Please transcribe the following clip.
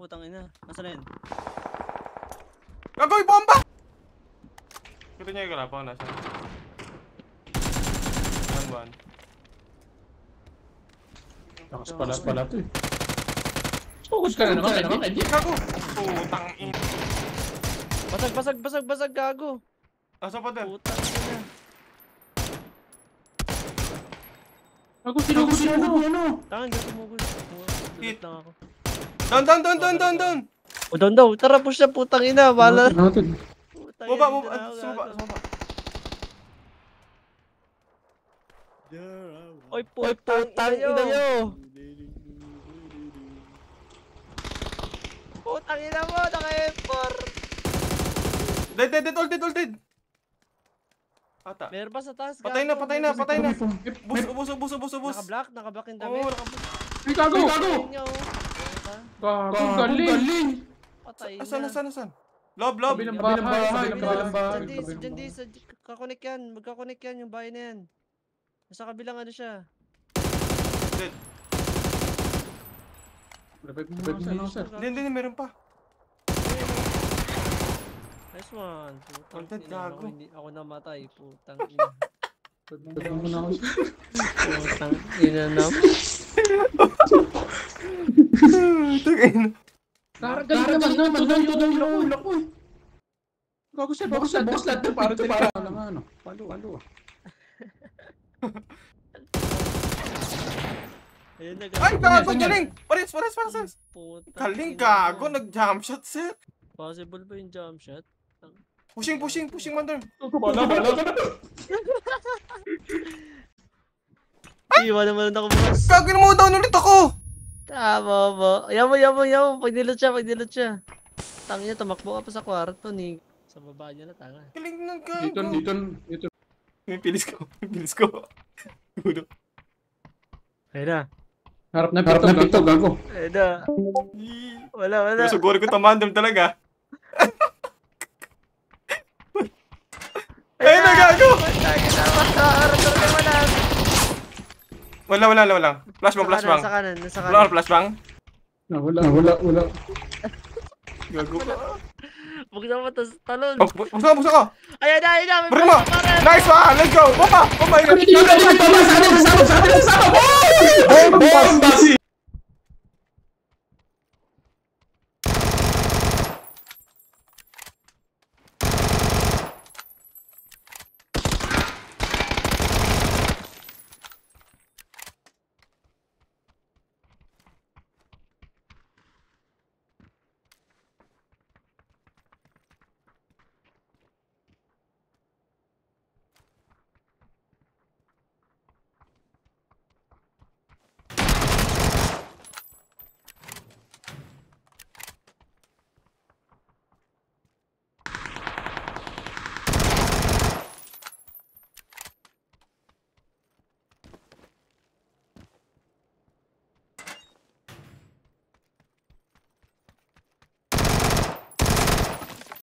putang ina. Nasaan na yun? Gago, bomba! Kita niya yung kalapang nasa. One. Lakas pala to eh. Focus ka na naman, Eddie. Gago! Putang ina. Basag, gago. Asa pa din? Putang ina. Gago, sinugod ano? Tangan, hindi tumugod. Hit. Lang ako. Down! O, down daw. Tara, push na, putang ina. Bala. Natin. Putang Baba, ina, baba. dito na ako, Sumaba. gago. Oy, putang ina nyo. Putang ina mo, naka-M4. Dead. Ata. Meron pa sa taas, gago. Patay na. Ubus. Nakablock yung damit. Oo, nakabus. Ay, gago! Ayun nyo. Gago, galing! Patay na. Asan? Lob. Kabilang bahay. Diyan di, kakonek yan. Magkakonek yan yung bahay na yan. Nasa kabilang ano siya. Dead. Revive mo, sir. Hindi, meron pa. Nice one. Content, Ina, gago. hindi ako namatay. Putang ina. Revive mo na ako, sir. Putang ina na. Galing naman, tuloy yung ulo ko eh. Gago, sir, box lahat to para ano. Palo. Ayun na, Ay, gago, galing! Pares! Putang Galing, ina. gago, nag-jump shot, sir. Possible ba yung jump shot? Pushing, man doon. Bala ka na. Iwan naman ako bukas. Gagawin mo down ulit ako! Tama ba? Yaman. Pag nilot siya. Tangina, tumakbo ka pa sa kwarto ni. Sa baba niya na, tanga. Galing ng gago. Dito. May pilis ko. Gudo. Ayun na. Harap na pito, gago. Ayun na. Wala. Pero siguro ko tamandem talaga. Ayun na, gago! Wala. Flashbang. Nasa kanan. Wala flashbang. Wala. Gago ka. Huwag na matas talon. Buksa ko. Ayan na. Bring mo. Nice one. Let's go. Bomba. Sama!